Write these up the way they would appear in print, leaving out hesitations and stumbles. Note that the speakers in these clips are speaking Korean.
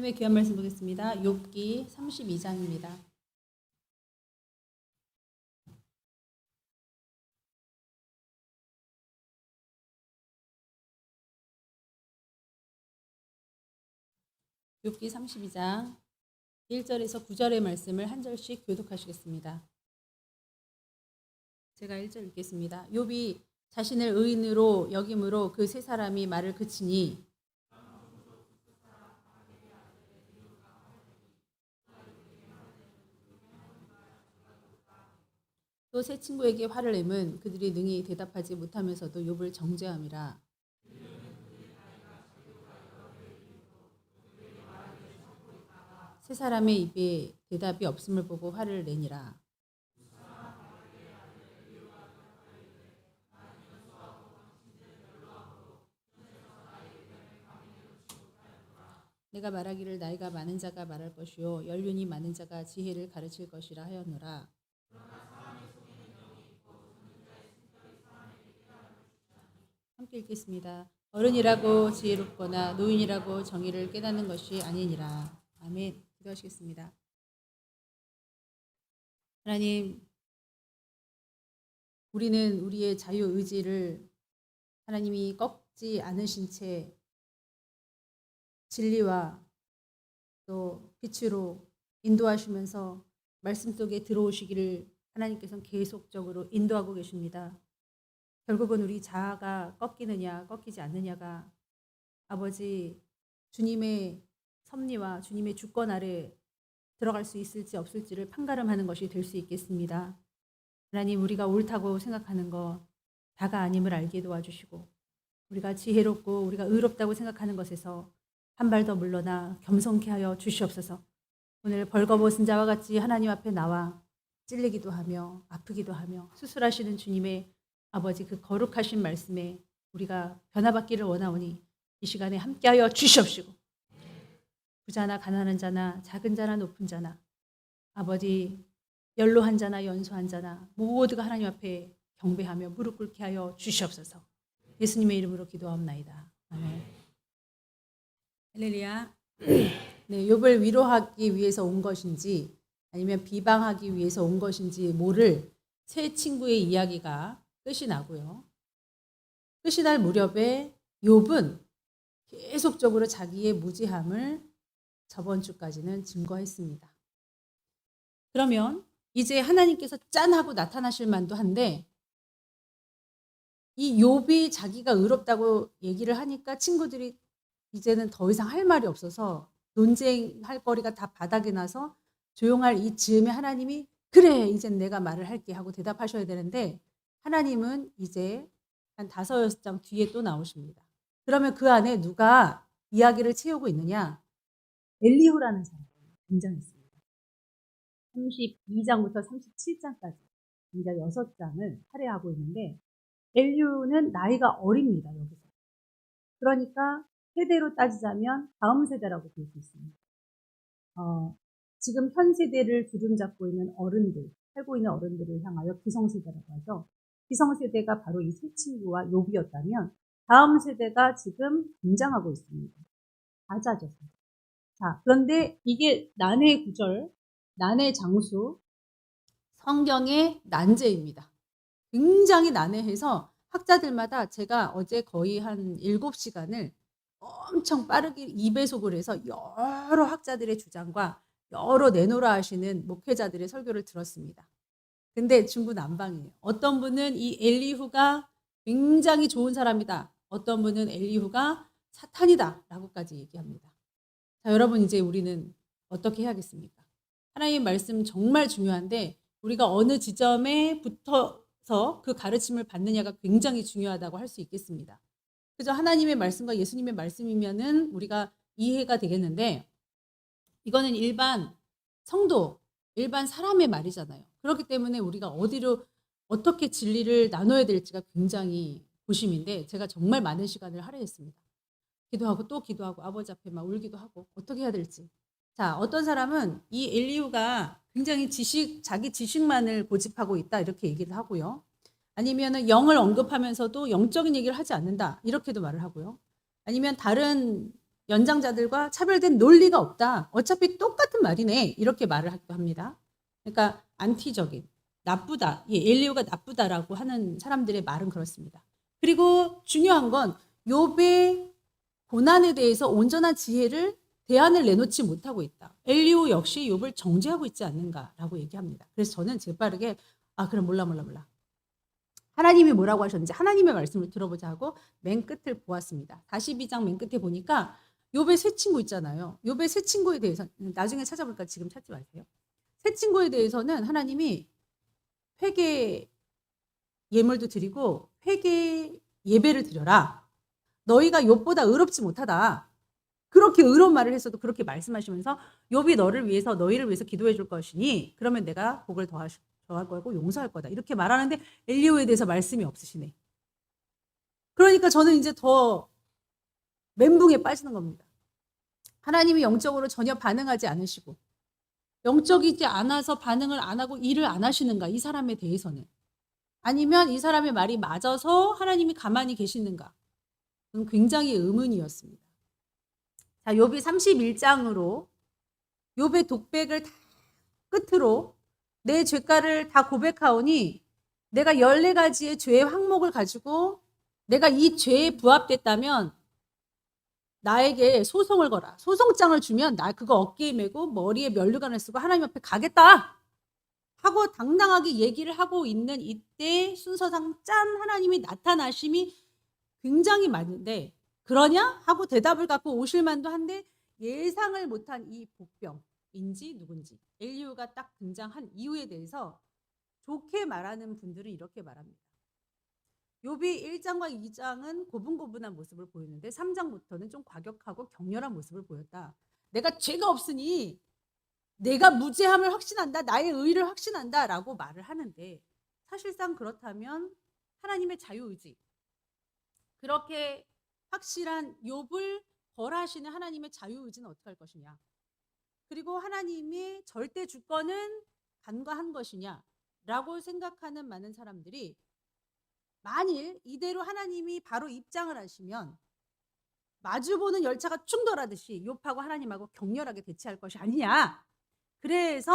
하나님의 귀한 말씀 보겠습니다. 욥기 32장입니다. 욥기 32장 1절에서 9절의 말씀을 한 절씩 교독하시겠습니다. 제가 1절 읽겠습니다. 욥이 자신을 의인으로 여김으로 그 세 사람이 말을 그치니 또 세 친구에게 화를 내면 그들이 능히 대답하지 못하면서도 욥을 정죄함이라. 세 사람의 입에 대답이 없음을 보고 화를 내니라. 내가 말하기를 나이가 많은 자가 말할 것이요 연륜이 많은 자가 지혜를 가르칠 것이라 하였노라. 함께 읽겠습니다. 어른이라고 지혜롭거나 노인이라고 정의를 깨닫는 것이 아니니라. 아멘. 기도하시겠습니다. 하나님, 우리는 우리의 자유의지를 하나님이 꺾지 않으신 채 진리와 또 빛으로 인도하시면서 말씀 속에 들어오시기를 하나님께서는 계속적으로 인도하고 계십니다. 결국은 우리 자아가 꺾이느냐 꺾이지 않느냐가 아버지 주님의 섭리와 주님의 주권 아래 들어갈 수 있을지 없을지를 판가름하는 것이 될 수 있겠습니다. 하나님, 우리가 옳다고 생각하는 거 다가 아님을 알게 도와주시고 우리가 지혜롭고 우리가 의롭다고 생각하는 것에서 한 발 더 물러나 겸손케 하여 주시옵소서. 오늘 벌거벗은 자와 같이 하나님 앞에 나와 찔리기도 하며 아프기도 하며 수술하시는 주님의 아버지 그 거룩하신 말씀에 우리가 변화받기를 원하오니 이 시간에 함께하여 주시옵시고 부자나 가난한 자나 작은 자나 높은 자나 아버지 연로한 자나 연소한 자나 모두가 하나님 앞에 경배하며 무릎 꿇게 하여 주시옵소서. 예수님의 이름으로 기도하옵나이다. 아멘. 할렐루야. 네, 욥을 위로하기 위해서 온 것인지 아니면 비방하기 위해서 온 것인지 모를 세 친구의 이야기가 끝이 나고요. 끝이 날 무렵에 욥은 계속적으로 자기의 무지함을 저번 주까지는 증거했습니다. 그러면 이제 하나님께서 짠 하고 나타나실 만도 한데 이 욥이 자기가 의롭다고 얘기를 하니까 친구들이 이제는 더 이상 할 말이 없어서 논쟁할 거리가 다 바닥에 나서 조용할 이 즈음에 하나님이 그래 이젠 내가 말을 할게 하고 대답하셔야 되는데 하나님은 이제 한 5-6장 뒤에 또 나오십니다. 그러면 그 안에 누가 이야기를 채우고 있느냐? 엘리후라는 사람이 등장했습니다. 32장부터 37장까지 이제 6장을 할애하고 있는데 엘리후는 나이가 어립니다. 여기서. 그러니까 세대로 따지자면 다음 세대라고 볼 수 있습니다. 지금 현 세대를 주름잡고 있는 어른들, 살고 있는 어른들을 향하여 기성세대라고 하죠. 기성세대가 바로 이 세 친구와 욥이었다면 다음 세대가 지금 등장하고 있습니다. 사자죠. 자, 그런데 이게 난해 구절, 난해 장수, 성경의 난제입니다. 굉장히 난해해서 학자들마다 제가 어제 거의 한 7시간을 엄청 빠르게 2배속을 해서 여러 학자들의 주장과 여러 내노라 하시는 목회자들의 설교를 들었습니다. 근데 중구난방이에요. 어떤 분은 이 엘리후가 굉장히 좋은 사람이다. 어떤 분은 엘리후가 사탄이다. 라고까지 얘기합니다. 자, 여러분 이제 우리는 어떻게 해야겠습니까? 하나님의 말씀 정말 중요한데 우리가 어느 지점에 붙어서 그 가르침을 받느냐가 굉장히 중요하다고 할 수 있겠습니다. 그죠? 하나님의 말씀과 예수님의 말씀이면은 우리가 이해가 되겠는데 이거는 일반 성도, 일반 사람의 말이잖아요. 그렇기 때문에 우리가 어디로 어떻게 진리를 나눠야 될지가 굉장히 고심인데 제가 정말 많은 시간을 할애했습니다. 기도하고 또 기도하고 아버지 앞에 막 울기도 하고 어떻게 해야 될지. 자, 어떤 사람은 이 엘리후가 굉장히 자기 지식만을 고집하고 있다 이렇게 얘기를 하고요. 아니면은 영을 언급하면서도 영적인 얘기를 하지 않는다 이렇게도 말을 하고요. 아니면 다른 연장자들과 차별된 논리가 없다. 어차피 똑같은 말이네. 이렇게 말을 하기도 합니다. 그러니까 안티적인, 나쁘다. 엘리후가 나쁘다라고 하는 사람들의 말은 그렇습니다. 그리고 중요한 건 욥의 고난에 대해서 온전한 지혜를 대안을 내놓지 못하고 있다. 엘리후 역시 욥을 정죄하고 있지 않는가라고 얘기합니다. 그래서 저는 재빠르게 그럼 몰라. 하나님이 뭐라고 하셨는지 하나님의 말씀을 들어보자 하고 맨 끝을 보았습니다. 42장 맨 끝에 보니까 욥의 새 친구 있잖아요. 욥의 새 친구에 대해서 나중에 찾아볼까 지금 찾지 마세요. 새 친구에 대해서는 하나님이 회개 예물도 드리고 회개 예배를 드려라. 너희가 욥보다 의롭지 못하다. 그렇게 의로운 말을 했어도 그렇게 말씀하시면서 욥이 너희를 위해서 기도해 줄 것이니 그러면 내가 복을 더할 거고 용서할 거다. 이렇게 말하는데 엘리후에 대해서 말씀이 없으시네. 그러니까 저는 이제 더 멘붕에 빠지는 겁니다. 하나님이 영적으로 전혀 반응하지 않으시고 영적이지 않아서 반응을 안 하고 일을 안 하시는가 이 사람에 대해서는. 아니면 이 사람의 말이 맞아서 하나님이 가만히 계시는가. 그건 굉장히 의문이었습니다. 자, 욥이 31장으로 욥의 독백을 다 끝으로 내 죄가를 다 고백하오니 내가 14가지의 죄의 항목을 가지고 내가 이 죄에 부합됐다면 나에게 소송을 거라. 소송장을 주면 나 그거 어깨에 메고 머리에 면류관을 쓰고 하나님 앞에 가겠다 하고 당당하게 얘기를 하고 있는 이때 순서상 짠 하나님이 나타나심이 굉장히 많은데 그러냐? 하고 대답을 갖고 오실 만도 한데 예상을 못한 이 복병인지 누군지 엘리후가 딱 등장한 이유에 대해서 좋게 말하는 분들은 이렇게 말합니다. 욥이 1장과 2장은 고분고분한 모습을 보였는데 3장부터는 좀 과격하고 격렬한 모습을 보였다. 내가 죄가 없으니 내가 무죄함을 확신한다. 나의 의를 확신한다. 라고 말을 하는데 사실상 그렇다면 하나님의 자유의지 그렇게 확실한 욥을 벌하시는 하나님의 자유의지는 어떻게 할 것이냐. 그리고 하나님의 절대 주권은 간과한 것이냐 라고 생각하는 많은 사람들이 만일 이대로 하나님이 바로 입장을 하시면 마주보는 열차가 충돌하듯이 욥하고 하나님하고 격렬하게 대치할 것이 아니냐. 그래서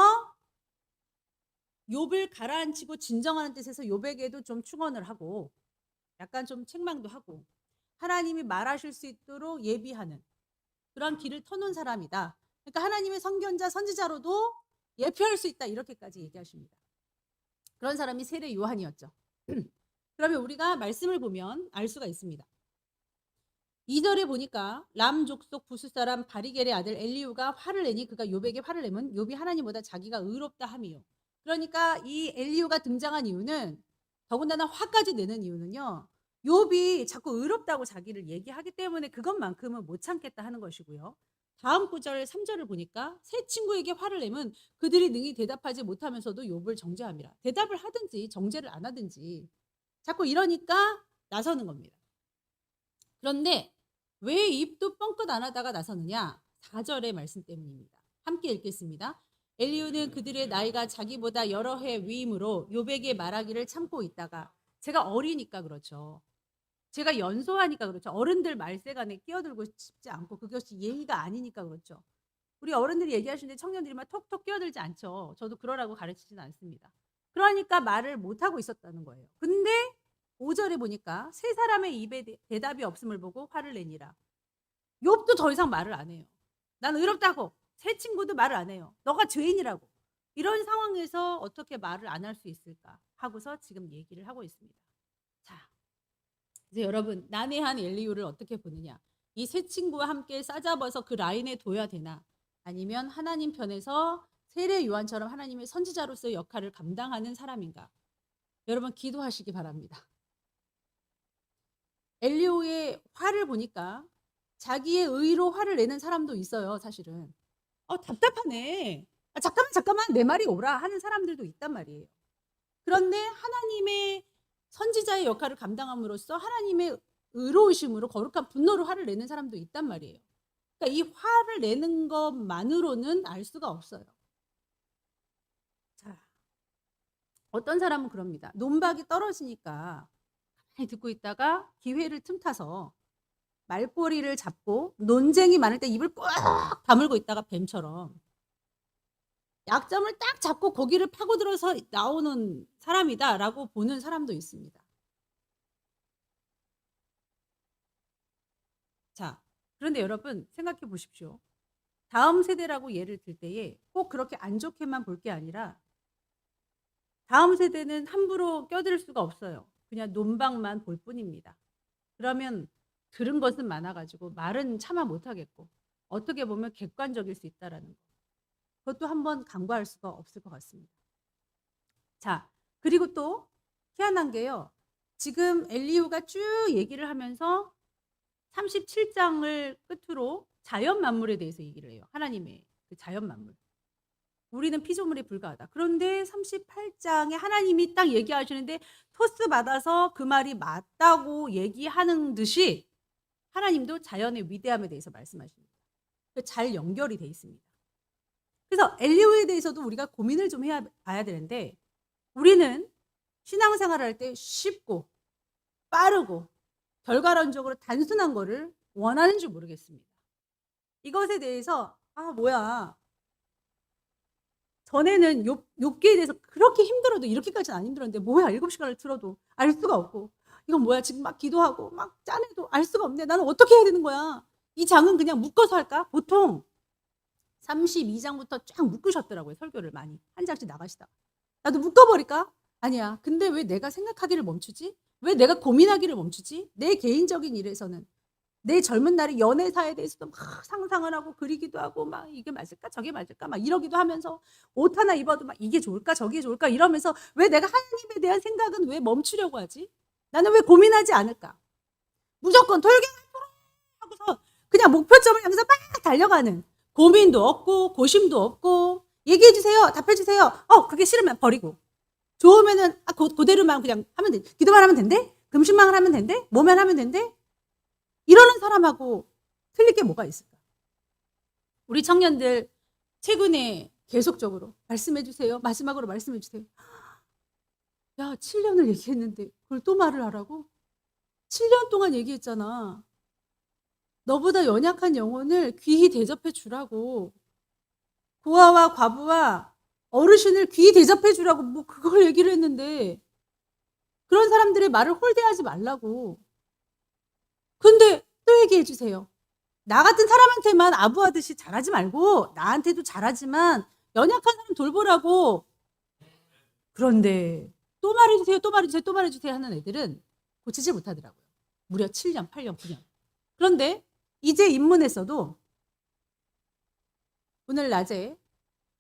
욥을 가라앉히고 진정하는 뜻에서 욥에게도 좀 충원을 하고 약간 좀 책망도 하고 하나님이 말하실 수 있도록 예비하는 그런 길을 터놓은 사람이다. 그러니까 하나님의 선견자 선지자로도 예표할 수 있다. 이렇게까지 얘기하십니다. 그런 사람이 세례 요한이었죠. 그러면 우리가 말씀을 보면 알 수가 있습니다. 2절에 보니까 람 족속 부스 사람 바리겔의 아들 엘리후가 화를 내니 그가 욥에게 화를 내면 욥이 하나님보다 자기가 의롭다 함이요. 그러니까 이 엘리후가 등장한 이유는 더군다나 화까지 내는 이유는요. 욥이 자꾸 의롭다고 자기를 얘기하기 때문에 그것만큼은 못 참겠다 하는 것이고요. 다음 구절 3절을 보니까 새 친구에게 화를 내면 그들이 능히 대답하지 못하면서도 욥을 정죄함이라. 대답을 하든지 정죄를 안 하든지 자꾸 이러니까 나서는 겁니다. 그런데 왜 입도 뻥끗 안 하다가 나서느냐? 4절의 말씀 때문입니다. 함께 읽겠습니다. 엘리후는 그들의 나이가 자기보다 여러 해 위임으로 욥에게 말하기를 참고 있다가 제가 어리니까 그렇죠. 제가 연소하니까 그렇죠. 어른들 말세간에 끼어들고 싶지 않고 그것이 예의가 아니니까 그렇죠. 우리 어른들이 얘기하시는데 청년들이 막 톡톡 끼어들지 않죠. 저도 그러라고 가르치지는 않습니다. 그러니까 말을 못하고 있었다는 거예요. 근데 5절에 보니까 세 사람의 입에 대답이 없음을 보고 화를 내니라. 욥도 더 이상 말을 안 해요. 난 의롭다고. 새 친구도 말을 안 해요. 너가 죄인이라고. 이런 상황에서 어떻게 말을 안 할 수 있을까 하고서 지금 얘기를 하고 있습니다. 자, 이제 여러분 난해한 엘리후를 어떻게 보느냐. 이 새 친구와 함께 싸잡아서 그 라인에 둬야 되나 아니면 하나님 편에서 세례 요한처럼 하나님의 선지자로서의 역할을 감당하는 사람인가. 여러분 기도하시기 바랍니다. 엘리후의 화를 보니까 자기의 의로 화를 내는 사람도 있어요. 사실은 답답하네. 잠깐만 내 말이 오라 하는 사람들도 있단 말이에요. 그런데 하나님의 선지자의 역할을 감당함으로써 하나님의 의로우심으로 거룩한 분노로 화를 내는 사람도 있단 말이에요. 그러니까 이 화를 내는 것만으로는 알 수가 없어요. 자, 어떤 사람은 그럽니다. 논박이 떨어지니까 가만히 듣고 있다가 기회를 틈타서 말꼬리를 잡고 논쟁이 많을 때 입을 꽉 다물고 있다가 뱀처럼 약점을 딱 잡고 거기를 파고들어서 나오는 사람이다라고 보는 사람도 있습니다. 자, 그런데 여러분 생각해 보십시오. 다음 세대라고 예를 들 때에 꼭 그렇게 안 좋게만 볼 게 아니라 다음 세대는 함부로 껴들 수가 없어요. 그냥 논박만 볼 뿐입니다. 그러면 들은 것은 많아가지고 말은 차마 못하겠고 어떻게 보면 객관적일 수 있다라는 거. 그것도 한번 간과할 수가 없을 것 같습니다. 자, 그리고 또 희한한 게요. 지금 엘리후가 쭉 얘기를 하면서 37장을 끝으로 자연 만물에 대해서 얘기를 해요. 하나님의 그 자연 만물. 우리는 피조물에 불과하다. 그런데 38장에 하나님이 딱 얘기하시는데 토스 받아서 그 말이 맞다고 얘기하는 듯이 하나님도 자연의 위대함에 대해서 말씀하십니다. 잘 연결이 돼 있습니다. 그래서 엘리후에 대해서도 우리가 고민을 좀 해봐야 되는데 우리는 신앙생활을 할 때 쉽고 빠르고 결과론적으로 단순한 거를 원하는 줄 모르겠습니다. 이것에 대해서 뭐야 전에는 욥기에 대해서 그렇게 힘들어도 이렇게까지는 안 힘들었는데 뭐야 7시간을 들어도 알 수가 없고 이건 뭐야 지금 막 기도하고 막 짠해도 알 수가 없네. 나는 어떻게 해야 되는 거야. 이 장은 그냥 묶어서 할까? 보통 32장부터 쫙 묶으셨더라고요. 설교를 많이 한 장씩 나가시다가 나도 묶어버릴까? 아니야. 근데 왜 내가 생각하기를 멈추지? 왜 내가 고민하기를 멈추지? 내 개인적인 일에서는 내 젊은 날의 연애사에 대해서도 막 상상을 하고 그리기도 하고 막 이게 맞을까 저게 맞을까 막 이러기도 하면서 옷 하나 입어도 막 이게 좋을까 저게 좋을까 이러면서 왜 내가 하나님에 대한 생각은 왜 멈추려고 하지? 나는 왜 고민하지 않을까? 무조건 하고서 그냥 목표점을 향해서 막 달려가는 고민도 없고 고심도 없고 얘기해 주세요 답해 주세요 그게 싫으면 버리고 좋으면은 그대로만 그냥 하면 돼. 기도만 하면 된대? 금식만 하면 된대? 뭐만 하면 된대? 이러는 사람하고 틀릴 게 뭐가 있을까? 우리 청년들 최근에 계속적으로 말씀해 주세요. 마지막으로 말씀해 주세요. 야 7년을 얘기했는데 그걸 또 말을 하라고? 7년 동안 얘기했잖아. 너보다 연약한 영혼을 귀히 대접해 주라고. 고아와 과부와 어르신을 귀히 대접해 주라고 뭐 그걸 얘기를 했는데 그런 사람들의 말을 홀대하지 말라고. 근데 또 얘기해 주세요. 나 같은 사람한테만 아부하듯이 잘하지 말고 나한테도 잘하지만 연약한 사람 돌보라고. 그런데 또 말해주세요 또 말해주세요 또 말해주세요 하는 애들은 고치지 못하더라고요. 무려 7년 8년 9년. 그런데 이제 입문했어도 오늘 낮에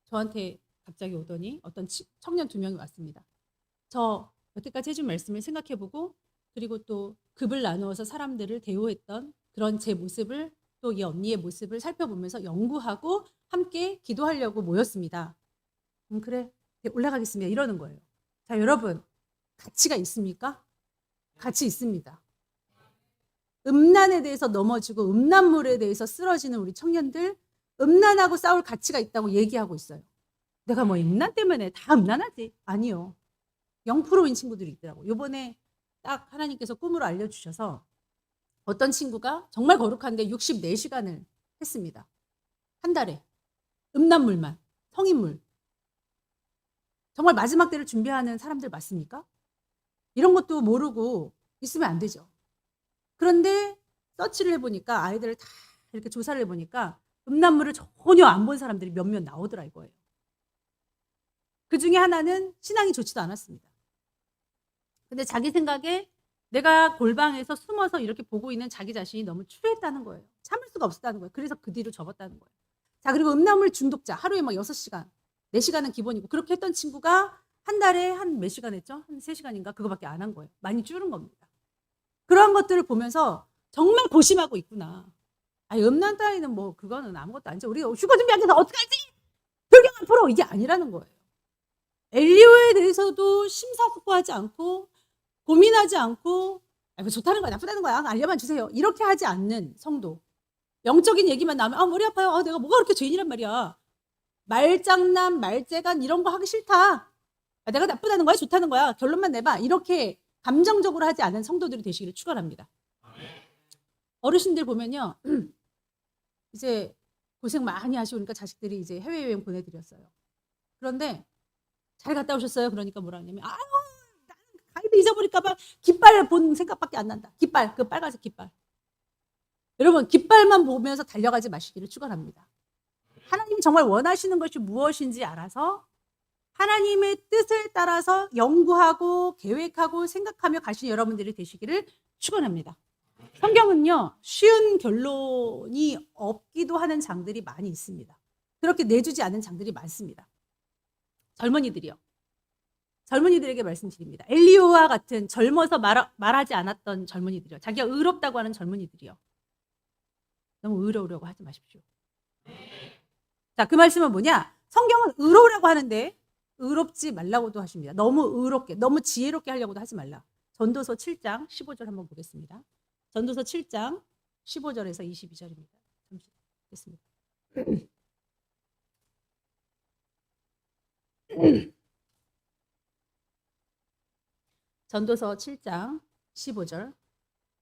저한테 갑자기 오더니 어떤 청년 2명이 왔습니다. 저 여태까지 해준 말씀을 생각해보고 그리고 또 급을 나누어서 사람들을 대우했던 그런 제 모습을 또 이 언니의 모습을 살펴보면서 연구하고 함께 기도하려고 모였습니다. 그래 올라가겠습니다 이러는 거예요. 자 여러분 가치가 있습니까? 가치 있습니다. 음란에 대해서 넘어지고 음란물에 대해서 쓰러지는 우리 청년들 음란하고 싸울 가치가 있다고 얘기하고 있어요. 내가 뭐 음란 때문에 다 음란하지? 아니요. 0%인 친구들이 있더라고요. 요번에 딱 하나님께서 꿈으로 알려주셔서 어떤 친구가 정말 거룩한데 64시간을 했습니다. 한 달에. 음란물만. 성인물. 정말 마지막 때를 준비하는 사람들 맞습니까? 이런 것도 모르고 있으면 안 되죠. 그런데 서치를 해보니까 아이들을 다 이렇게 조사를 해보니까 음란물을 전혀 안 본 사람들이 몇몇 나오더라 이거예요. 그 중에 하나는 신앙이 좋지도 않았습니다. 근데 자기 생각에 내가 골방에서 숨어서 이렇게 보고 있는 자기 자신이 너무 추했다는 거예요. 참을 수가 없었다는 거예요. 그래서 그 뒤로 접었다는 거예요. 자, 그리고 음란물 중독자 하루에 막 6시간, 4시간은 기본이고 그렇게 했던 친구가 한 달에 한 몇 시간 했죠? 한 3시간인가? 그거밖에 안 한 거예요. 많이 줄은 겁니다. 그러한 것들을 보면서 정말 고심하고 있구나. 음란 따위는 뭐 그거는 아무것도 아니죠. 우리가 휴가 준비하기 위해서 어떡하지? 불경 앞으로 이게 아니라는 거예요. 엘리후에 대해서도 심사숙고하지 않고 고민하지 않고 좋다는 거야 나쁘다는 거야 알려만 주세요 이렇게 하지 않는 성도. 영적인 얘기만 나오면 머리 아파요. 내가 뭐가 그렇게 죄인이란 말이야. 말장난 말재간 이런 거 하기 싫다. 내가 나쁘다는 거야 좋다는 거야 결론만 내봐. 이렇게 감정적으로 하지 않은 성도들이 되시기를 축원합니다. 어르신들 보면요. 이제 고생 많이 하시고 그러니까 자식들이 이제 해외여행 보내드렸어요. 그런데 잘 갔다 오셨어요? 그러니까 뭐라 하냐면 아유 나는 가이드 잊어버릴까봐 깃발 본 생각밖에 안 난다. 깃발, 그 빨간색 깃발. 여러분 깃발만 보면서 달려가지 마시기를 축원합니다. 하나님이 정말 원하시는 것이 무엇인지 알아서 하나님의 뜻을 따라서 연구하고 계획하고 생각하며 가신 여러분들이 되시기를 축원합니다. 성경은요, 쉬운 결론이 없기도 하는 장들이 많이 있습니다. 그렇게 내주지 않은 장들이 많습니다. 젊은이들이요. 젊은이들에게 말씀드립니다. 엘리야와 같은 젊어서 말하지 않았던 젊은이들이요. 자기가 의롭다고 하는 젊은이들이요. 너무 의로우려고 하지 마십시오. 자, 그 말씀은 뭐냐? 성경은 의로우라고 하는데 의롭지 말라고도 하십니다. 너무 의롭게, 너무 지혜롭게 하려고도 하지 말라. 전도서 7장 15절 한번 보겠습니다. 전도서 7장 15절에서 22절입니다. 잠시 보겠습니다. 전도서 7장 15절.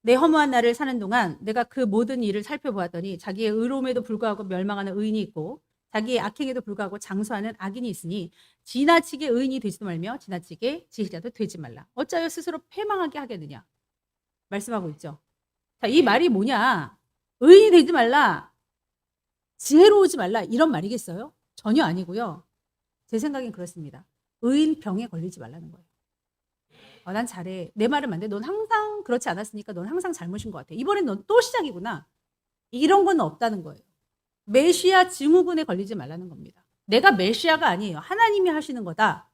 내 허무한 날을 사는 동안 내가 그 모든 일을 살펴보았더니 자기의 의로움에도 불구하고 멸망하는 의인이 있고 자기의 악행에도 불구하고 장수하는 악인이 있으니 지나치게 의인이 되지도 말며 지나치게 지혜자도 되지 말라. 어찌하여 스스로 패망하게 하겠느냐. 말씀하고 있죠. 자, 이 말이 뭐냐. 의인이 되지 말라. 지혜로우지 말라. 이런 말이겠어요? 전혀 아니고요. 제 생각엔 그렇습니다. 의인 병에 걸리지 말라는 거예요. 난 잘해. 내 말은 맞는데 넌 항상 그렇지 않았으니까 넌 항상 잘못인 것 같아. 이번엔 넌 또 시작이구나. 이런 건 없다는 거예요. 메시아 증후군에 걸리지 말라는 겁니다. 내가 메시아가 아니에요. 하나님이 하시는 거다.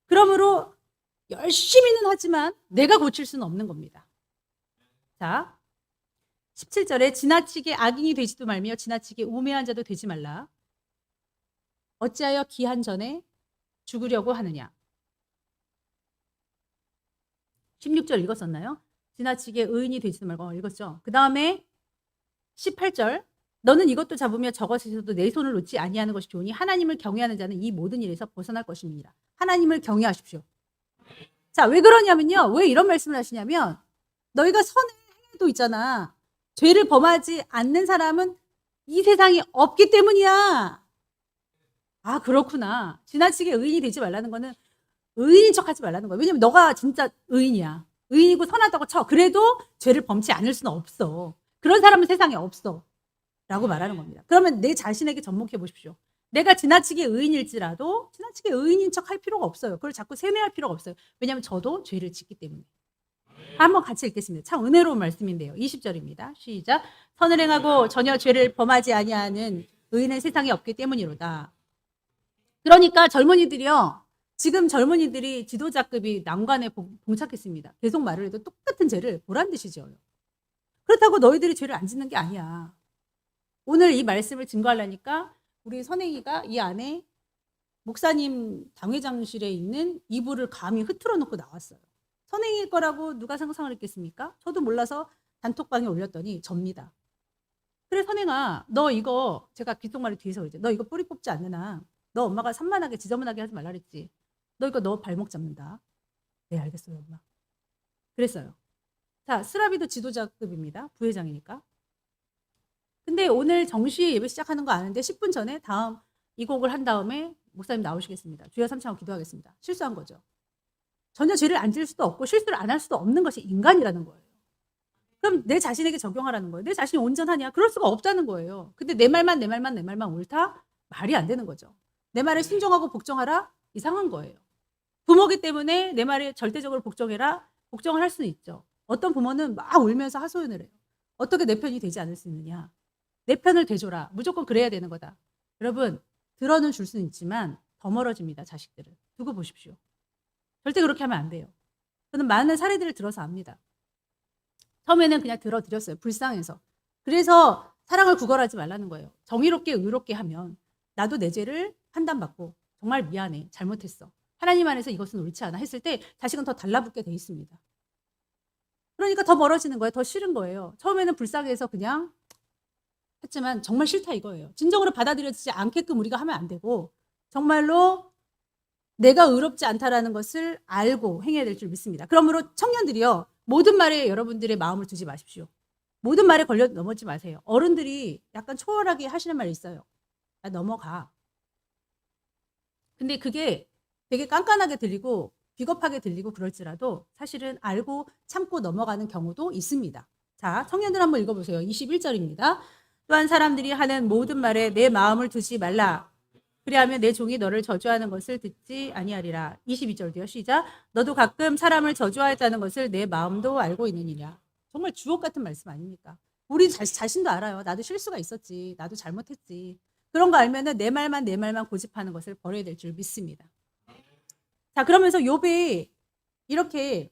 그러므로 열심히는 하지만 내가 고칠 수는 없는 겁니다. 자, 17절에 지나치게 악인이 되지도 말며 지나치게 우매한 자도 되지 말라. 어찌하여 기한 전에 죽으려고 하느냐. 16절 읽었었나요? 지나치게 의인이 되지도 말고 읽었죠. 그 다음에 18절 너는 이것도 잡으며 저것에서도 내 손을 놓지 아니하는 것이 좋으니 하나님을 경외하는 자는 이 모든 일에서 벗어날 것입니다. 하나님을 경외하십시오. 자, 왜 그러냐면요. 왜 이런 말씀을 하시냐면 너희가 선을 행해도 있잖아. 죄를 범하지 않는 사람은 이 세상에 없기 때문이야. 아, 그렇구나. 지나치게 의인이 되지 말라는 거는 의인인 척 하지 말라는 거야. 왜냐면 너가 진짜 의인이야. 의인이고 선하다고 쳐. 그래도 죄를 범치 않을 수는 없어. 그런 사람은 세상에 없어. 라고 말하는 겁니다. 그러면 내 자신에게 접목해 보십시오. 내가 지나치게 의인일지라도 지나치게 의인인 척 할 필요가 없어요. 그걸 자꾸 세뇌할 필요가 없어요. 왜냐하면 저도 죄를 짓기 때문에. 한번 같이 읽겠습니다. 참 은혜로운 말씀인데요. 20절입니다. 시작. 선을 행하고 전혀 죄를 범하지 아니하는 의인은 세상에 없기 때문이로다. 그러니까 젊은이들이요. 지금 젊은이들이 지도자급이 난관에 봉착했습니다. 계속 말을 해도 똑같은 죄를 보란 듯이 지어요. 그렇다고 너희들이 죄를 안 짓는 게 아니야. 오늘 이 말씀을 증거하려니까 우리 선행이가 이 안에 목사님 당회장실에 있는 이불을 감히 흐트러 놓고 나왔어요. 선행일 거라고 누가 상상을 했겠습니까? 저도 몰라서 단톡방에 올렸더니 접니다. 그래 선행아 너 이거 제가 귓속말을 뒤에서 그러죠. 너 이거 뿌리 뽑지 않느나 너 엄마가 산만하게 지저분하게 하지 말라 그랬지. 너 이거 너 발목 잡는다. 네 알겠어요 엄마. 그랬어요. 자 스라비도 지도자급입니다. 부회장이니까. 근데 오늘 정시에 예배 시작하는 거 아는데 10분 전에 다음 이 곡을 한 다음에 목사님 나오시겠습니다. 주여 삼창하고 기도하겠습니다. 실수한 거죠. 전혀 죄를 안 지을 수도 없고 실수를 안 할 수도 없는 것이 인간이라는 거예요. 그럼 내 자신에게 적용하라는 거예요. 내 자신이 온전하냐? 그럴 수가 없다는 거예요. 근데 내 말만 옳다? 말이 안 되는 거죠. 내 말에 순종하고 복종하라? 이상한 거예요. 부모기 때문에 내 말에 절대적으로 복종해라? 복종을 할 수는 있죠. 어떤 부모는 막 울면서 하소연을 해요. 어떻게 내 편이 되지 않을 수 있느냐? 내 편을 대줘라. 무조건 그래야 되는 거다. 여러분 들어는 줄 수는 있지만 더 멀어집니다. 자식들은. 두고 보십시오. 절대 그렇게 하면 안 돼요. 저는 많은 사례들을 들어서 압니다. 처음에는 그냥 들어드렸어요. 불쌍해서. 그래서 사랑을 구걸하지 말라는 거예요. 정의롭게 의롭게 하면 나도 내 죄를 판단받고 정말 미안해. 잘못했어. 하나님 안에서 이것은 옳지 않아 했을 때 자식은 더 달라붙게 돼 있습니다. 그러니까 더 멀어지는 거예요. 더 싫은 거예요. 처음에는 불쌍해서 그냥 했지만 정말 싫다 이거예요. 진정으로 받아들여지지 않게끔 우리가 하면 안 되고 정말로 내가 의롭지 않다라는 것을 알고 행해야 될 줄 믿습니다. 그러므로 청년들이요. 모든 말에 여러분들의 마음을 두지 마십시오. 모든 말에 걸려 넘어지지 마세요. 어른들이 약간 초월하게 하시는 말이 있어요. 야, 넘어가. 근데 그게 되게 깐깐하게 들리고 비겁하게 들리고 그럴지라도 사실은 알고 참고 넘어가는 경우도 있습니다. 자, 청년들 한번 읽어보세요. 21절입니다. 또한 사람들이 하는 모든 말에 내 마음을 두지 말라. 그리하면 내 종이 너를 저주하는 것을 듣지 아니하리라. 22절도요. 시작. 너도 가끔 사람을 저주하였다는 것을 내 마음도 알고 있느니라. 정말 주옥 같은 말씀 아닙니까? 우리 자신도 알아요. 나도 실수가 있었지. 나도 잘못했지. 그런 거 알면은 내 말만 고집하는 것을 버려야 될 줄 믿습니다. 자, 그러면서 욥이 이렇게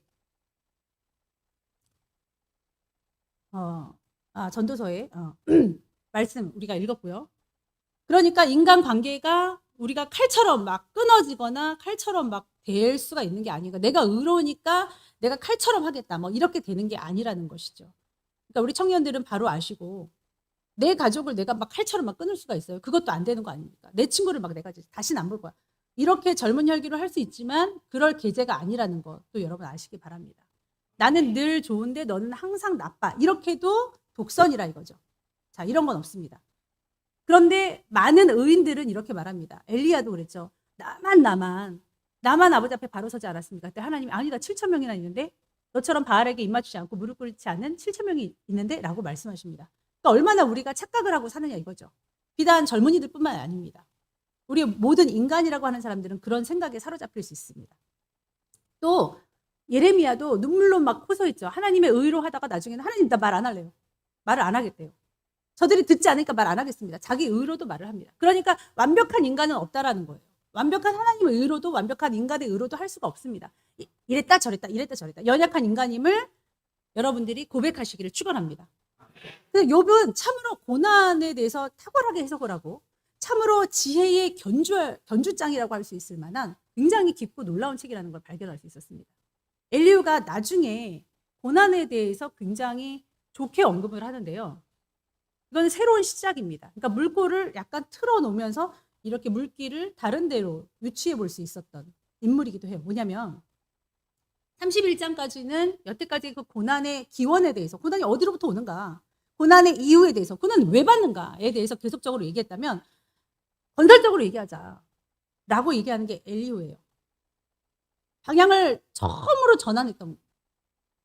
전도서에 말씀 우리가 읽었고요. 그러니까 인간 관계가 우리가 칼처럼 막 끊어지거나 칼처럼 막 될 수가 있는 게 아니고 내가 의로우니까 내가 칼처럼 하겠다 뭐 이렇게 되는 게 아니라는 것이죠. 그러니까 우리 청년들은 바로 아시고 내 가족을 내가 막 칼처럼 막 끊을 수가 있어요. 그것도 안 되는 거 아닙니까? 내 친구를 막 내가 다시는 안 볼 거야. 이렇게 젊은 혈기로 할 수 있지만 그럴 계제가 아니라는 것도 여러분 아시기 바랍니다. 나는 늘 좋은데 너는 항상 나빠. 이렇게도 독선이라 이거죠. 자, 이런 건 없습니다. 그런데 많은 의인들은 이렇게 말합니다. 엘리야도 그랬죠. 나만 아버지 앞에 바로 서지 않았습니까? 그때 하나님이 아니다 7천 명이나 있는데 너처럼 바알에게 입맞추지 않고 무릎 꿇지 않은 7천 명이 있는데 라고 말씀하십니다. 그러니까 얼마나 우리가 착각을 하고 사느냐 이거죠. 비단 젊은이들뿐만 아닙니다. 우리 모든 인간이라고 하는 사람들은 그런 생각에 사로잡힐 수 있습니다. 또 예레미야도 눈물로 막 호소했죠. 하나님의 의로 하다가 나중에는 하나님 나 말 안 할래요. 말을 안 하겠대요. 저들이 듣지 않으니까 말 안 하겠습니다. 자기 의로도 말을 합니다. 그러니까 완벽한 인간은 없다라는 거예요. 완벽한 하나님의 의로도 완벽한 인간의 의로도 할 수가 없습니다. 이랬다 저랬다 연약한 인간임을 여러분들이 고백하시기를 축원합니다. 욥은 참으로 고난에 대해서 탁월하게 해석을 하고 참으로 지혜의 견주장이라고 할 수 있을 만한 굉장히 깊고 놀라운 책이라는 걸 발견할 수 있었습니다. 엘리후가 나중에 고난에 대해서 굉장히 좋게 언급을 하는데요. 이건 새로운 시작입니다. 그러니까 물꼬를 약간 틀어놓으면서 이렇게 물길을 다른 데로 유치해 볼 수 있었던 인물이기도 해요. 뭐냐면 31장까지는 여태까지 그 고난의 기원에 대해서 고난이 어디로부터 오는가 고난의 이유에 대해서 고난을 왜 받는가에 대해서 계속적으로 얘기했다면 건설적으로 얘기하자 라고 얘기하는 게 엘리후예요. 방향을 처음으로 전환했던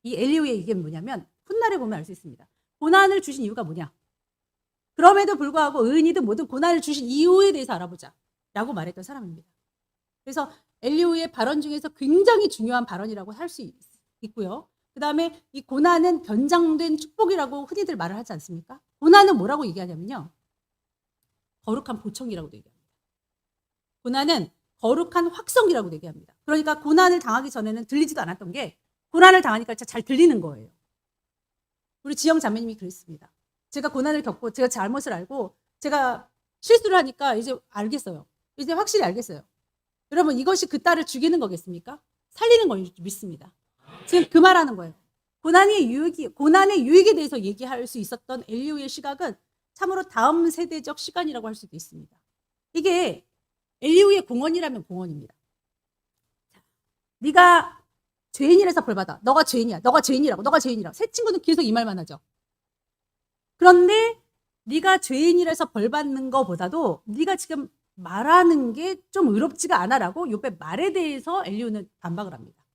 이 엘리후의 이게 뭐냐면 훗날에 보면 알 수 있습니다. 고난을 주신 이유가 뭐냐 그럼에도 불구하고 의인이든 뭐든 고난을 주신 이유에 대해서 알아보자 라고 말했던 사람입니다. 그래서 엘리후의 발언 중에서 굉장히 중요한 발언이라고 할 수 있고요. 그 다음에 이 고난은 변장된 축복이라고 흔히들 말을 하지 않습니까? 고난은 뭐라고 얘기하냐면요. 거룩한 보청이라고도 얘기합니다. 고난은 거룩한 확성이라고 얘기합니다. 그러니까 고난을 당하기 전에는 들리지도 않았던 게 고난을 당하니까 잘 들리는 거예요. 우리 지영 자매님이 그랬습니다. 제가 고난을 겪고 제가 잘못을 알고 제가 실수를 하니까 이제 알겠어요. 이제 확실히 알겠어요. 여러분 이것이 그 딸을 죽이는 거겠습니까? 살리는 걸 믿습니다. 지금 그 말하는 거예요. 고난의 유익에 대해서 얘기할 수 있었던 엘리후의 시각은 참으로 다음 세대적 시간이라고 할 수도 있습니다. 이게 엘리후의 공헌이라면 공헌입니다. 네가 죄인이라서 벌받아. 너가 죄인이야. 너가 죄인이라고. 너가 죄인이라고. 새 친구는 계속 이 말만 하죠. 그런데 네가 죄인이라서 벌받는 것보다도 네가 지금 말하는 게 좀 의롭지가 않아라고 욥의 말에 대해서 엘리후는 반박을 합니다.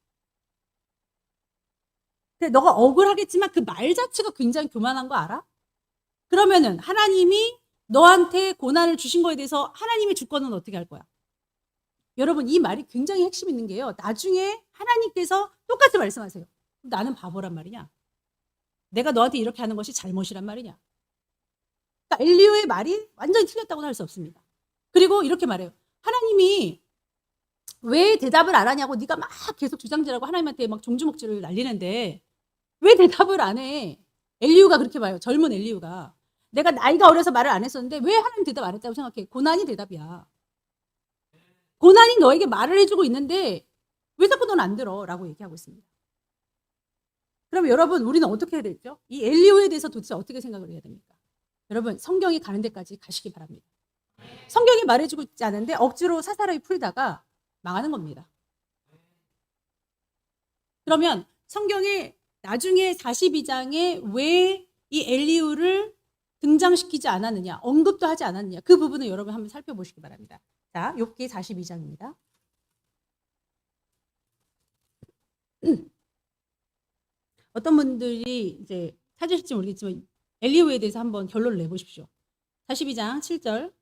근데 너가 억울하겠지만 그 말 자체가 굉장히 교만한 거 알아? 그러면은 하나님이 너한테 고난을 주신 거에 대해서 하나님의 주권은 어떻게 할 거야? 여러분 이 말이 굉장히 핵심 있는 게요. 나중에 하나님께서 똑같이 말씀하세요. 나는 바보란 말이냐? 내가 너한테 이렇게 하는 것이 잘못이란 말이냐? 그러니까 엘리후의 말이 완전히 틀렸다고는 할 수 없습니다. 그리고 이렇게 말해요. 하나님이 왜 대답을 안 하냐고 네가 막 계속 주장질하고 하나님한테 막 종주먹질을 날리는데 왜 대답을 안 해? 엘리후가 그렇게 말해요. 젊은 엘리후가. 내가 나이가 어려서 말을 안 했었는데 왜 하나님 대답 안 했다고 생각해? 고난이 대답이야. 고난이 너에게 말을 해주고 있는데 왜 자꾸 넌 안 들어? 라고 얘기하고 있습니다. 그럼 여러분 우리는 어떻게 해야 되죠? 이 엘리후에 대해서 도대체 어떻게 생각을 해야 됩니까? 여러분 성경이 가는 데까지 가시기 바랍니다. 성경이 말해주고 있지 않은데 억지로 사사로이 풀다가 망하는 겁니다. 그러면 성경에 나중에 42장에 왜 이 엘리후를 등장시키지 않았느냐, 언급도 하지 않았느냐, 그 부분을 여러분 한번 살펴보시기 바랍니다. 자, 욥기 42장입니다. 어떤 분들이 이제 찾으실지 모르겠지만 엘리후에 대해서 한번 결론을 내보십시오. 42장 7절.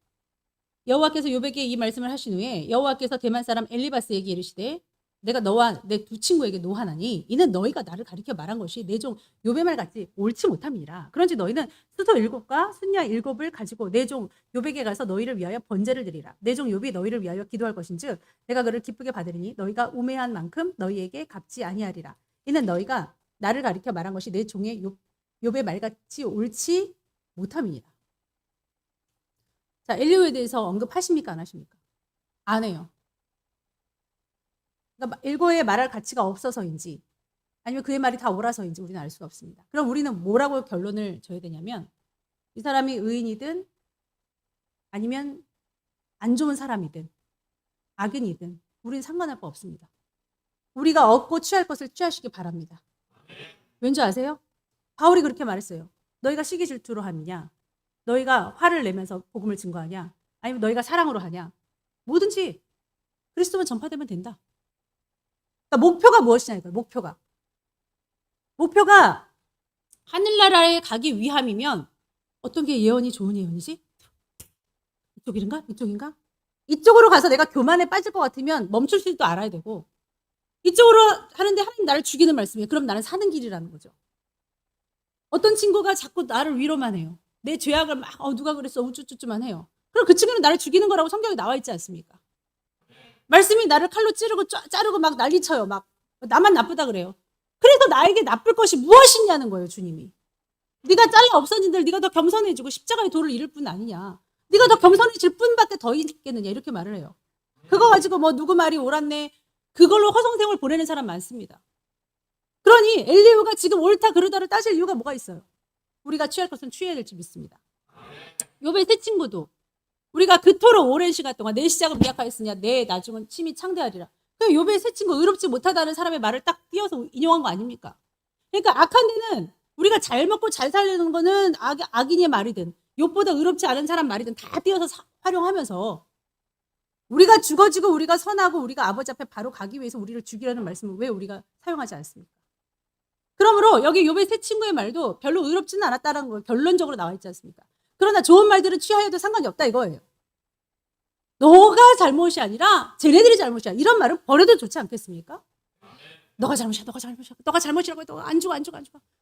여호와께서 욥에게 이 말씀을 하신 후에 여호와께서 대만 사람 엘리바스에게 이르시되 내가 너와 내 두 친구에게 노하나니 이는 너희가 나를 가리켜 말한 것이 내 종 욥의 말 같이 옳지 못함이라. 그런지 너희는 수소 7과 순야 7을 가지고 내 종 욥에게 가서 너희를 위하여 번제를 드리라. 내 종 욥이 너희를 위하여 기도할 것인즉 내가 그를 기쁘게 받으리니 너희가 우매한 만큼 너희에게 갚지 아니하리라. 이는 너희가 나를 가리켜 말한 것이 내 종의 욥의 말같이 옳지 못함이니라. 자, 엘리후에 대해서 언급하십니까? 안 하십니까? 안 해요. 그러니까 엘고의 말할 가치가 없어서인지 아니면 그의 말이 다 옳아서인지 우리는 알 수가 없습니다. 그럼 우리는 뭐라고 결론을 줘야 되냐면 이 사람이 의인이든 아니면 안 좋은 사람이든 악인이든 우리는 상관할 바 없습니다. 우리가 얻고 취할 것을 취하시기 바랍니다. 왠지 아세요? 바울이 그렇게 말했어요. 너희가 시기 질투로 하느냐, 너희가 화를 내면서 복음을 증거하냐, 아니면 너희가 사랑으로 하냐, 뭐든지 그리스도만 전파되면 된다. 그러니까 목표가 무엇이냐 이거예요. 목표가 하늘나라에 가기 위함이면 어떤 게 예언이 좋은 예언이지? 이쪽인가? 이쪽인가? 이쪽으로 가서 내가 교만에 빠질 것 같으면 멈출 줄도 알아야 되고, 이쪽으로 하는데 하나님 나를 죽이는 말씀이에요. 그럼 나는 사는 길이라는 거죠. 어떤 친구가 자꾸 나를 위로만 해요. 내 죄악을 막 누가 그랬어 우쭈쭈쭈만 해요. 그럼 그 친구는 나를 죽이는 거라고 성경에 나와 있지 않습니까? 말씀이 나를 칼로 찌르고 자르고 막 난리쳐요. 막 나만 나쁘다 그래요. 그래서 나에게 나쁠 것이 무엇이냐는 거예요. 주님이. 네가 잘라 없어진 데를 네가 더 겸손해지고 십자가의 도를 이룰 뿐 아니냐. 네가 더 겸손해질 뿐밖에 더 있겠느냐 이렇게 말을 해요. 그거 가지고 뭐 누구 말이 옳았네 그걸로 허송세월 보내는 사람 많습니다. 그러니 엘리후가 지금 옳다 그르다를 따질 이유가 뭐가 있어요? 우리가 취할 것은 취해야 될지 믿습니다. 욥의 세 친구도 우리가 그토록 오랜 시간 동안 내 시작은 미약하였으냐 내 나중은 침이 창대하리라. 그 욥의 세 친구 의롭지 못하다는 사람의 말을 딱 띄어서 인용한 거 아닙니까? 그러니까 악한 데는 우리가 잘 먹고 잘 살려는 거는 악인의 말이든 욥보다 의롭지 않은 사람 말이든 다 띄어서 활용하면서 우리가 죽어지고 우리가 선하고 우리가 아버지 앞에 바로 가기 위해서 우리를 죽이라는 말씀을 왜 우리가 사용하지 않습니까? 그러므로 여기 욥의 세 친구의 말도 별로 의롭지는 않았다는 거 결론적으로 나와 있지 않습니까? 그러나 좋은 말들은 취하여도 상관이 없다 이거예요. 너가 잘못이 아니라 쟤네들이 잘못이야. 이런 말은 버려도 좋지 않겠습니까? 너가 잘못이야. 너가 잘못이라고 해도 안 죽어.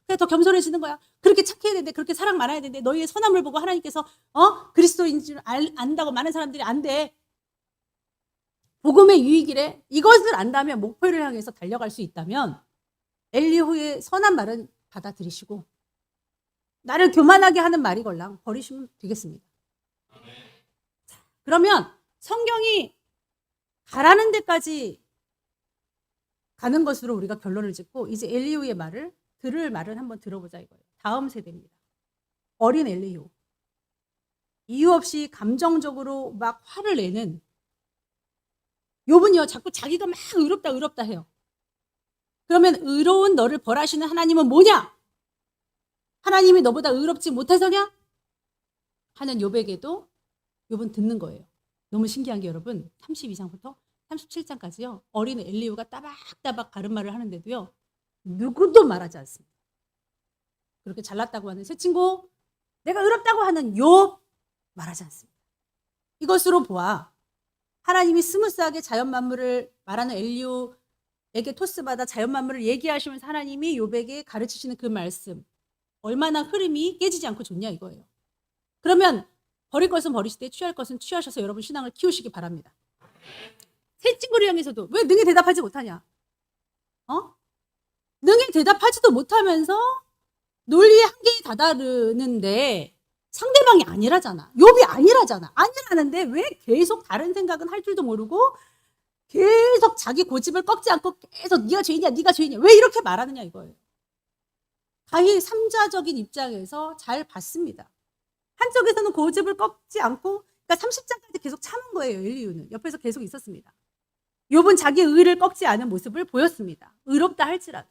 그래 더 겸손해지는 거야. 그렇게 착해야 되는데 그렇게 사랑 많아야 되는데 너희의 선함을 보고 하나님께서 그리스도인 줄 안다고 많은 사람들이 안 돼. 복음의 유익이래. 이것을 안다면 목표를 향해서 달려갈 수 있다면 엘리후의 선한 말은 받아들이시고 나를 교만하게 하는 말이걸랑 버리시면 되겠습니다. 자, 그러면 성경이 가라는 데까지 가는 것으로 우리가 결론을 짓고 이제 엘리후의 말을 들을 말을 한번 들어보자 이거예요. 다음 세대입니다. 어린 엘리후. 이유 없이 감정적으로 막 화를 내는 욥은요 자꾸 자기가 막 의롭다 해요. 그러면 의로운 너를 벌하시는 하나님은 뭐냐? 하나님이 너보다 의롭지 못해서냐? 하는 욥에게도 욥은 듣는 거예요. 너무 신기한 게 여러분 32장부터 37장까지요. 어린 엘리후가 따박따박 바른 말을 하는데도요. 누구도 말하지 않습니다. 그렇게 잘났다고 하는 새 친구, 내가 의롭다고 하는 욥 말하지 않습니다. 이것으로 보아 하나님이 스무스하게 자연 만물을 말하는 엘리후에게 토스받아 자연 만물을 얘기하시면서 하나님이 욥에게 가르치시는 그 말씀 얼마나 흐름이 깨지지 않고 좋냐 이거예요. 그러면 버릴 것은 버리시되 취할 것은 취하셔서 여러분 신앙을 키우시기 바랍니다. 새 친구를 향해서도 왜 능히 대답하지 못하냐? 능히 대답하지도 못하면서 논리의 한계에 다다르는데 상대방이 아니라잖아. 욥이 아니라잖아. 아니라는데 왜 계속 다른 생각은 할 줄도 모르고 계속 자기 고집을 꺾지 않고 계속 네가 죄인이야. 왜 이렇게 말하느냐 이거예요. 가히 삼자적인 입장에서 잘 봤습니다. 한쪽에서는 고집을 꺾지 않고 그러니까 30장까지 계속 참은 거예요. 엘리후는. 옆에서 계속 있었습니다. 욥은 자기 의를 꺾지 않은 모습을 보였습니다. 의롭다 할지라도.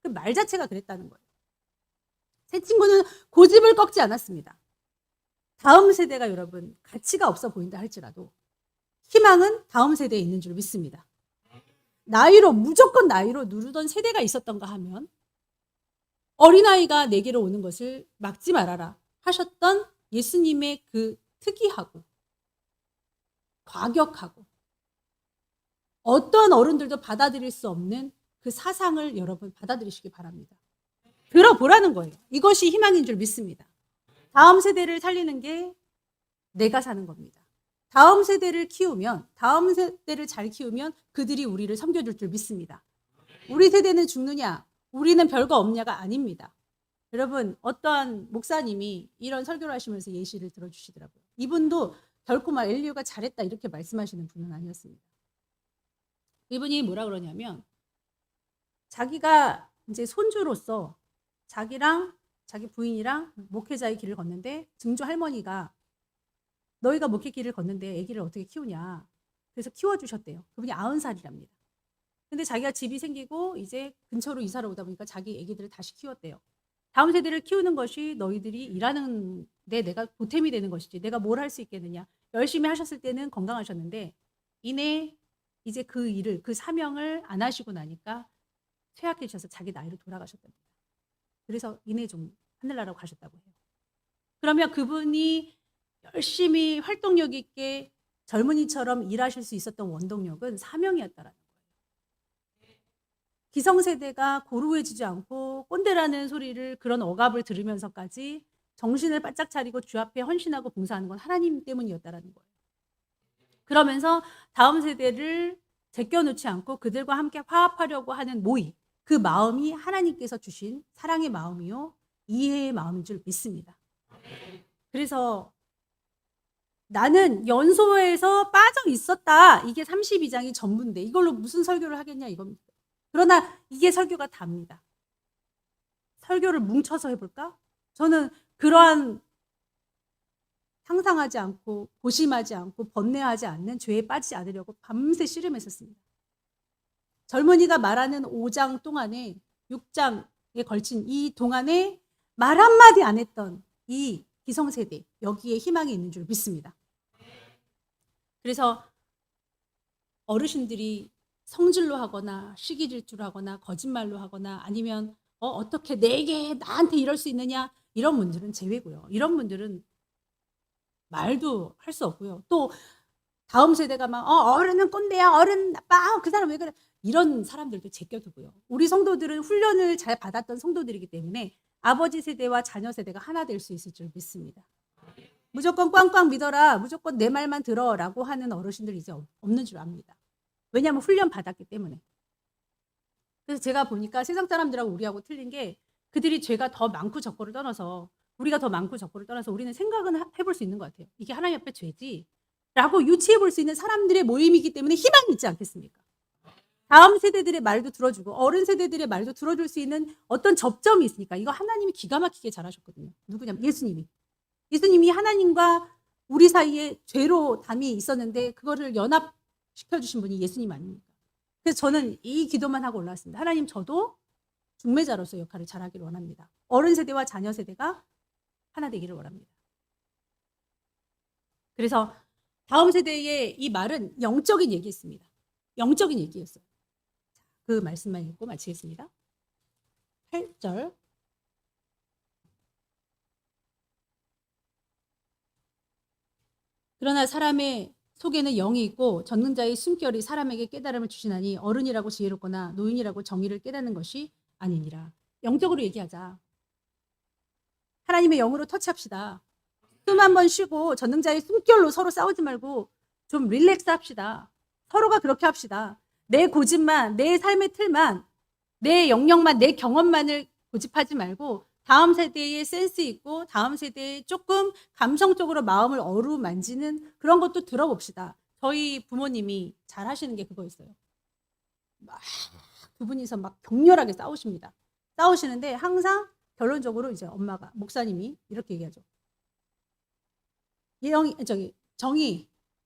그 말 자체가 그랬다는 거예요. 새 친구는 고집을 꺾지 않았습니다. 다음 세대가 여러분 가치가 없어 보인다 할지라도 희망은 다음 세대에 있는 줄 믿습니다. 나이로 무조건 나이로 누르던 세대가 있었던가 하면 어린아이가 내게로 오는 것을 막지 말아라 하셨던 예수님의 그 특이하고 과격하고 어떤 어른들도 받아들일 수 없는 그 사상을 여러분 받아들이시기 바랍니다. 들어보라는 거예요. 이것이 희망인 줄 믿습니다. 다음 세대를 살리는 게 내가 사는 겁니다. 다음 세대를 키우면, 다음 세대를 잘 키우면 그들이 우리를 섬겨줄 줄 믿습니다. 우리 세대는 죽느냐, 우리는 별거 없냐가 아닙니다. 여러분, 어떠한 목사님이 이런 설교를 하시면서 예시를 들어주시더라고요. 이분도 결코 막 엘리야가 잘했다 이렇게 말씀하시는 분은 아니었습니다. 이분이 뭐라 그러냐면 자기가 이제 손주로서 자기랑 자기 부인이랑 목회자의 길을 걷는데 증조 할머니가 너희가 목회 길을 걷는데 아기를 어떻게 키우냐. 그래서 키워주셨대요. 그분이 90살이랍니다. 근데 자기가 집이 생기고 이제 근처로 이사를 오다 보니까 자기 아기들을 다시 키웠대요. 다음 세대를 키우는 것이 너희들이 일하는 데 내가 보탬이 되는 것이지 내가 뭘 할 수 있겠느냐. 열심히 하셨을 때는 건강하셨는데 이내 이제 그 일을 그 사명을 안 하시고 나니까 쇠약해지셔서 자기 나이로 돌아가셨답니다. 그래서 이내 좀 하늘나라로 가셨다고 해요. 그러면 그분이 열심히 활동력 있게 젊은이처럼 일하실 수 있었던 원동력은 사명이었다라는 거예요. 기성세대가 고루해지지 않고 꼰대라는 소리를 그런 억압을 들으면서까지 정신을 바짝 차리고 주 앞에 헌신하고 봉사하는 건 하나님 때문이었다라는 거예요. 그러면서 다음 세대를 제껴놓지 않고 그들과 함께 화합하려고 하는 모의, 그 마음이 하나님께서 주신 사랑의 마음이요 이해의 마음인 줄 믿습니다. 그래서 나는 연소에서 빠져 있었다. 이게 32장이 전부인데 이걸로 무슨 설교를 하겠냐 이겁니다. 그러나 이게 설교가 답니다. 설교를 뭉쳐서 해볼까? 저는 그러한 상상하지 않고 고심하지 않고 번뇌하지 않는 죄에 빠지지 않으려고 밤새 씨름했었습니다. 젊은이가 말하는 5장 동안에 6장에 걸친 이 동안에 말 한마디 안 했던 이 기성세대 여기에 희망이 있는 줄 믿습니다. 그래서 어르신들이 성질로 하거나 시기질투로 하거나 거짓말로 하거나 아니면 어떻게 내게 나한테 이럴 수 있느냐 이런 분들은 제외고요. 이런 분들은 말도 할 수 없고요. 또 다음 세대가 막 어른은 꼰대야 어른 나빠 그 사람 왜 그래 이런 사람들도 제껴두고요. 우리 성도들은 훈련을 잘 받았던 성도들이기 때문에 아버지 세대와 자녀 세대가 하나 될 수 있을 줄 믿습니다. 무조건 꽝꽝 믿어라 무조건 내 말만 들어라고 하는 어르신들 이제 없는 줄 압니다. 왜냐하면 훈련 받았기 때문에. 그래서 제가 보니까 세상 사람들하고 우리하고 틀린 게 그들이 죄가 더 많고 적고를 떠나서 우리가 더 많고 적고를 떠나서 우리는 생각은 해볼 수 있는 것 같아요. 이게 하나님 앞에 죄지 라고 유치해 볼 수 있는 사람들의 모임이기 때문에 희망이 있지 않겠습니까? 다음 세대들의 말도 들어주고 어른 세대들의 말도 들어줄 수 있는 어떤 접점이 있으니까 이거 하나님이 기가 막히게 잘하셨거든요. 누구냐면 예수님이. 예수님이 하나님과 우리 사이에 죄로 담이 있었는데 그거를 연합시켜주신 분이 예수님 아닙니까? 그래서 저는 이 기도만 하고 올라왔습니다. 하나님 저도 중매자로서 역할을 잘하기를 원합니다. 어른 세대와 자녀 세대가 하나 되기를 원합니다. 그래서 다음 세대의 이 말은 영적인 얘기였습니다. 영적인 얘기였어요. 그 말씀만 읽고 마치겠습니다. 8절. 그러나 사람의 속에는 영이 있고 전능자의 숨결이 사람에게 깨달음을 주시나니 어른이라고 지혜롭거나 노인이라고 정의를 깨닫는 것이 아니니라. 영적으로 얘기하자. 하나님의 영으로 터치합시다. 숨 한 번 쉬고 전능자의 숨결로 서로 싸우지 말고 좀 릴렉스 합시다. 서로가 그렇게 합시다. 내 고집만, 내 삶의 틀만, 내 영역만, 내 경험만을 고집하지 말고 다음 세대의 센스 있고 다음 세대에 조금 감성적으로 마음을 어루만지는 그런 것도 들어봅시다. 저희 부모님이 잘 하시는 게 그거였어요. 막 두 분이서 막 격렬하게 싸우십니다. 싸우시는데 항상 결론적으로 이제 엄마가 목사님이 이렇게 얘기하죠.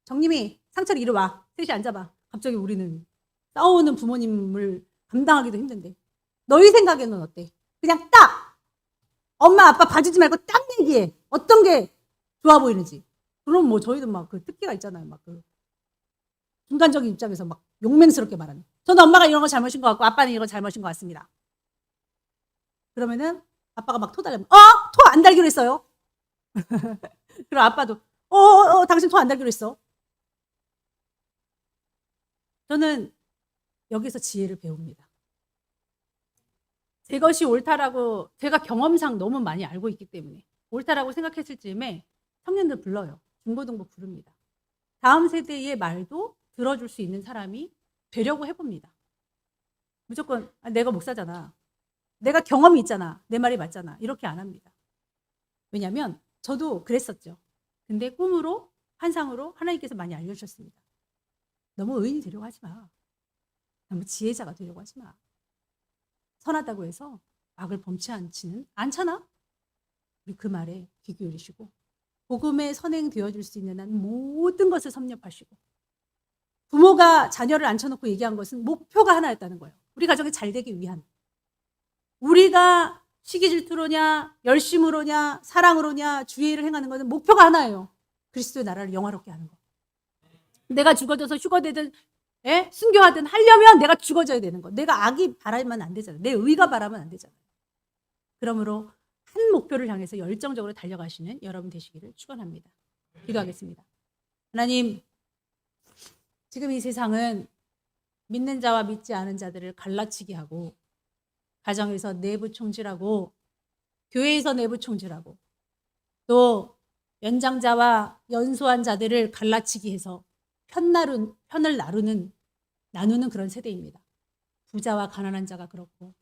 정님이 상철이 이리 와. 셋이 앉아봐. 갑자기 우리는 싸우는 부모님을 감당하기도 힘든데 너희 생각에는 어때? 그냥 딱 엄마 아빠 봐주지 말고 딱 얘기해. 어떤 게 좋아 보이는지. 그럼 뭐 저희도 막 그 특기가 있잖아요. 막 그 중간적인 입장에서 막 용맹스럽게 말하는. 저는 엄마가 이런 거 잘못인 것 같고 아빠는 이런 거 잘못인 것 같습니다. 그러면은 아빠가 막 토 달라면 토 안 달기로 했어요. 그럼 아빠도 당신 토 안 달기로 했어. 저는 여기서 지혜를 배웁니다. 제 것이 옳다라고 제가 경험상 너무 많이 알고 있기 때문에 옳다라고 생각했을 즈음에 청년들 불러요. 중고등부 부릅니다. 다음 세대의 말도 들어줄 수 있는 사람이 되려고 해봅니다. 무조건 내가 목사잖아. 내가 경험이 있잖아. 내 말이 맞잖아. 이렇게 안 합니다. 왜냐하면 저도 그랬었죠. 근데 꿈으로 환상으로 하나님께서 많이 알려주셨습니다. 너무 의인이 되려고 하지 마. 너무 지혜자가 되려고 하지 마. 선하다고 해서 악을 범치 않잖아. 우리 그 말에 귀 기울이시고 복음에 선행되어질 수 있는 한 모든 것을 섭렵하시고 부모가 자녀를 앉혀놓고 얘기한 것은 목표가 하나였다는 거예요. 우리 가정이 잘 되기 위한. 우리가 시기 질투로냐 열심으로냐 사랑으로냐 주의를 행하는 것은 목표가 하나예요. 그리스도의 나라를 영화롭게 하는 거. 내가 죽어져서 휴거되든 순교하든 하려면 내가 죽어져야 되는 거. 내가 악이 바라면 안 되잖아요. 내 의가 바라면 안 되잖아요. 그러므로 한 목표를 향해서 열정적으로 달려가시는 여러분 되시기를 축원합니다. 기도하겠습니다. 하나님, 지금 이 세상은 믿는 자와 믿지 않은 자들을 갈라치게 하고 가정에서 내부 총질하고 교회에서 내부 총질하고 또 연장자와 연소한 자들을 갈라치기 해서 편을 나누는 그런 세대입니다. 부자와 가난한 자가 그렇고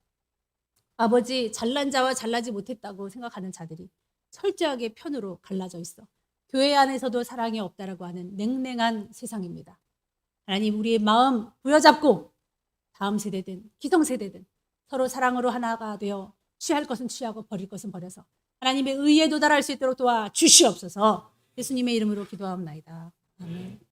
아버지 잘난 자와 잘나지 못했다고 생각하는 자들이 철저하게 편으로 갈라져 있어. 교회 안에서도 사랑이 없다라고 하는 냉랭한 세상입니다. 하나님 우리의 마음 부여잡고 다음 세대든 기성세대든 서로 사랑으로 하나가 되어 취할 것은 취하고 버릴 것은 버려서 하나님의 의에 도달할 수 있도록 도와주시옵소서. 예수님의 이름으로 기도하옵나이다. 아멘.